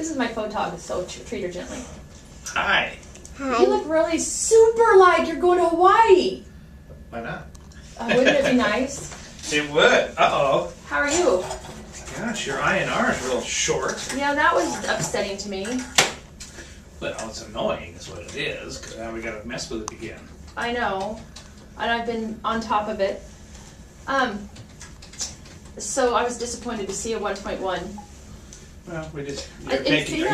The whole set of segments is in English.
This is my photog, so treat her gently. Hi. Hi. You look really super like you're going to Hawaii. Why not? Wouldn't it be nice? It would. Uh-oh. How are you? Gosh, your INR is real short. Yeah, that was upsetting to me. Well, it's annoying is what it is, because now we got to mess with it again. I know. And I've been on top of it. So I was disappointed to see a 1.1. Well, we just. Are you taking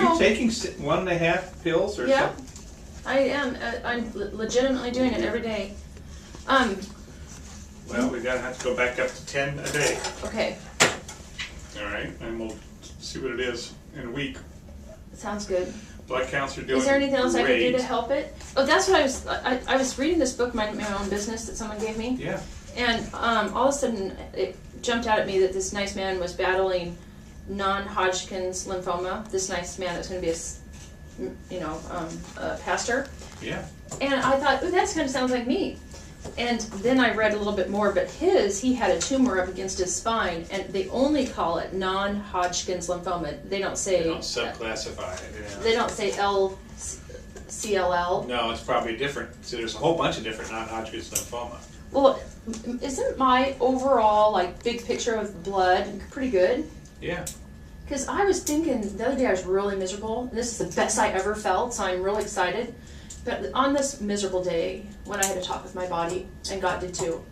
1.5 pills or yeah, something? I am. I'm legitimately doing it every day. Well, we're gonna have to go back up to 10 a day. Okay. All right, and we'll see what it is in a week. Sounds good. Blood counts are doing. Is there anything else great. I can do to help it? Oh, that's what I was reading this book, my Own Business, that someone gave me. Yeah. And all of a sudden, it jumped out at me that this nice man was battling non-Hodgkin's lymphoma. This nice man that's going to be a pastor. Yeah. And I thought, ooh, that kind of sounds like me. And then I read a little bit more, but he had a tumor up against his spine, and they only call it non-Hodgkin's lymphoma. They don't say... They don't subclassify it, yeah. They don't say CLL. No, it's probably different. So there's a whole bunch of different non-Hodgkin's lymphoma. Well, isn't my overall, like, big picture of blood pretty good? Yeah. Because I was thinking, the other day I was really miserable, and this is the best I ever felt, so I'm really excited. But on this miserable day, when I had to talk with my body, and God did too,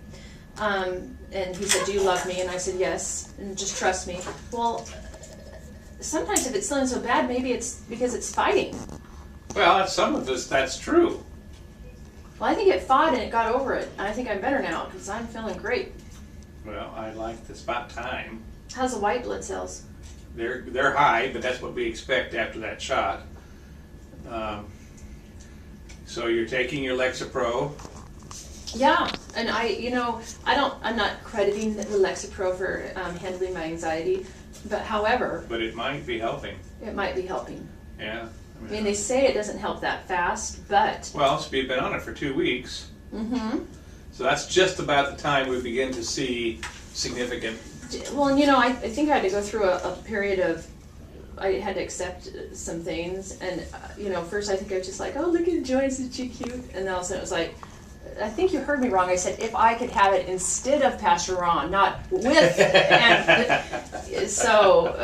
and he said, do you love me? And I said, yes, and just trust me. Well, sometimes if it's feeling so bad, maybe it's because it's fighting. Well, some of this, that's true. Well, I think it fought and it got over it. And I think I'm better now, because I'm feeling great. Well, I like this about time. How's the white blood cells? They're high, but that's what we expect after that shot. So you're taking your Lexapro. Yeah, and I'm not crediting the Lexapro for handling my anxiety, but however. But it might be helping. It might be helping. Yeah. I mean, they say it doesn't help that fast, but. Well, so you've been on it for 2 weeks. Mm-hmm. So that's just about the time we begin to see significant. Well, and I think I had to go through a period of. I had to accept some things, and first I think I was just like, oh, look at Joyce, is she cute? And then all of a sudden it was like, I think you heard me wrong. I said if I could have it instead of Pastor Ron, not with. And so.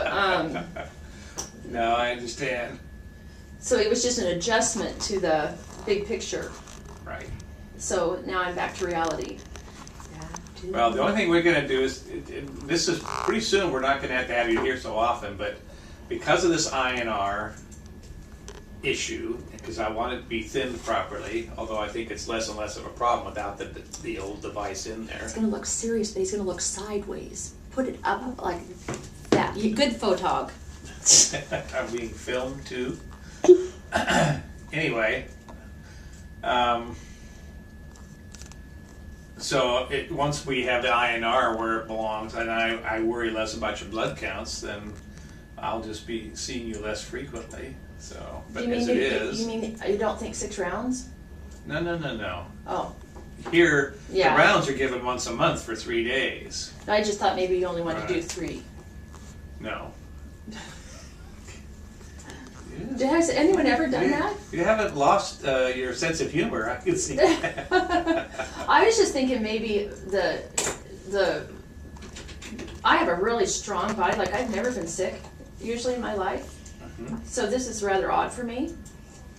No, I understand. So it was just an adjustment to the big picture. Right. So now I'm back to reality. Well, the only thing we're going to do is, this is pretty soon. We're not going to have you here so often, but. Because of this INR issue, because I want it to be thinned properly, although I think it's less and less of a problem without the old device in there. It's going to look serious, but he's going to look sideways. Put it up like that. Good photog. I'm being filmed too. Anyway, so once we have the INR where it belongs, and I worry less about your blood counts, then I'll just be seeing you less frequently. So, but as it is, you mean you don't think 6 rounds? No. Oh. Here, yeah. The rounds are given once a month for 3 days. I just thought maybe you only wanted to do 3. No. Has anyone ever done that? You haven't lost your sense of humor. I can see that. I was just thinking maybe I have a really strong body. Like I've never been sick usually in my life. Mm-hmm. So this is rather odd for me.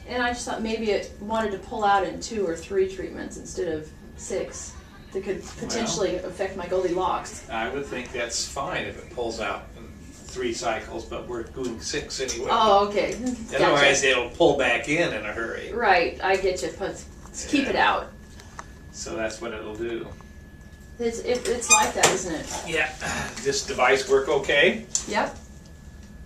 And I just thought maybe it wanted to pull out in 2 or 3 treatments instead of 6 that could potentially affect my Goldilocks. I would think that's fine if it pulls out in 3 cycles, but we're doing 6 anyway. Oh, okay. Otherwise, it'll pull back in a hurry. Right, I get you. But keep it out. So that's what it'll do. It's like that, isn't it? Yeah. This device work okay? Yep.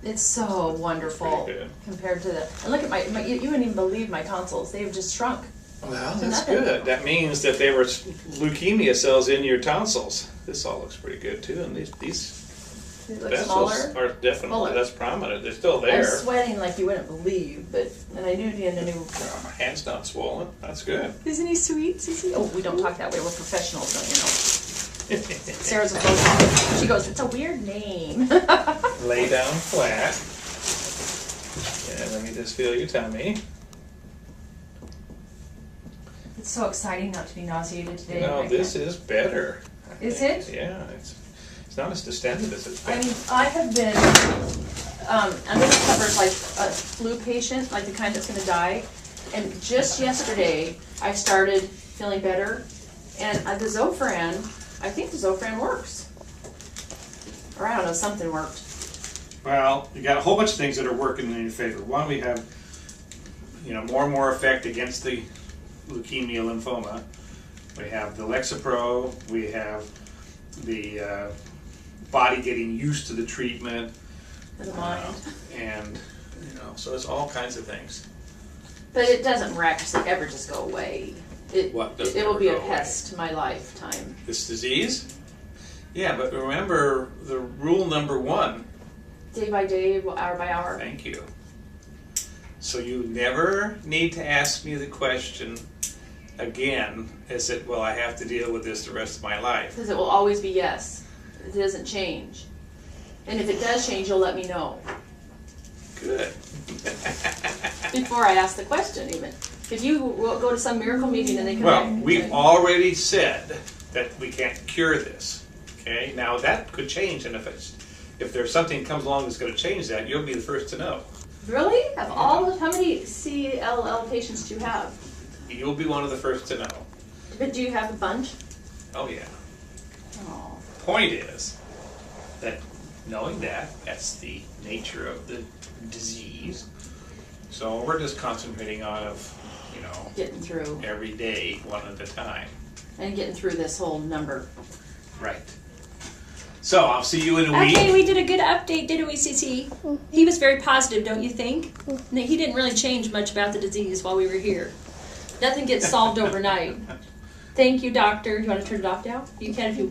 It's so wonderful compared to the. And look at you wouldn't even believe my tonsils. They've just shrunk. Well, that's good. That means that there were leukemia cells in your tonsils. This all looks pretty good too, and these vessels are definitely less prominent. They're still there. I'm sweating like you wouldn't believe, and I knew you knew. My hand's not swollen. That's good. Isn't he sweet? Oh, we don't talk that way. We're professionals, don't you know? Sarah's a photographer. She goes, it's a weird name. Lay down flat. And let me just feel your tummy. It's so exciting not to be nauseated today. No, this is better. Is it? Yeah, it's not as distended as it's been. I mean, I have been under the covers like a flu patient, like the kind that's going to die. And just yesterday, I started feeling better. And the Zofran, I think the Zofran works. Or I don't know, something worked. Well, you got a whole bunch of things that are working in your favor. One, we have, more and more effect against the leukemia, lymphoma. We have the Lexapro. We have the body getting used to the treatment. For the mind. And, so it's all kinds of things. But it doesn't miraculously ever just go away. It will be a pest to my lifetime. This disease? Yeah, but remember the rule number 1. Day by day, hour by hour. Thank you. So you never need to ask me the question again, is it, well, I have to deal with this the rest of my life? Because it will always be yes. It doesn't change. And if it does change, you'll let me know. Good. Before I ask the question, even. If you go to some miracle meeting and they come back Well, and we've say, already said that we can't cure this. Okay? Now that could change, and if there's something comes along that's going to change that, you'll be the first to know. Really? How many CLL patients do you have? You'll be one of the first to know. But do you have a bunch? Oh yeah. Oh. Point is that knowing that's the nature of the disease. So we're just concentrating on Getting through. every day, one at a time. And getting through this whole number. Right. So I'll see you in a week. Okay, we did a good update, didn't we, CC? He was very positive, don't you think? He didn't really change much about the disease while we were here. Nothing gets solved overnight. Thank you, doctor. Do you want to turn it off now? You can if you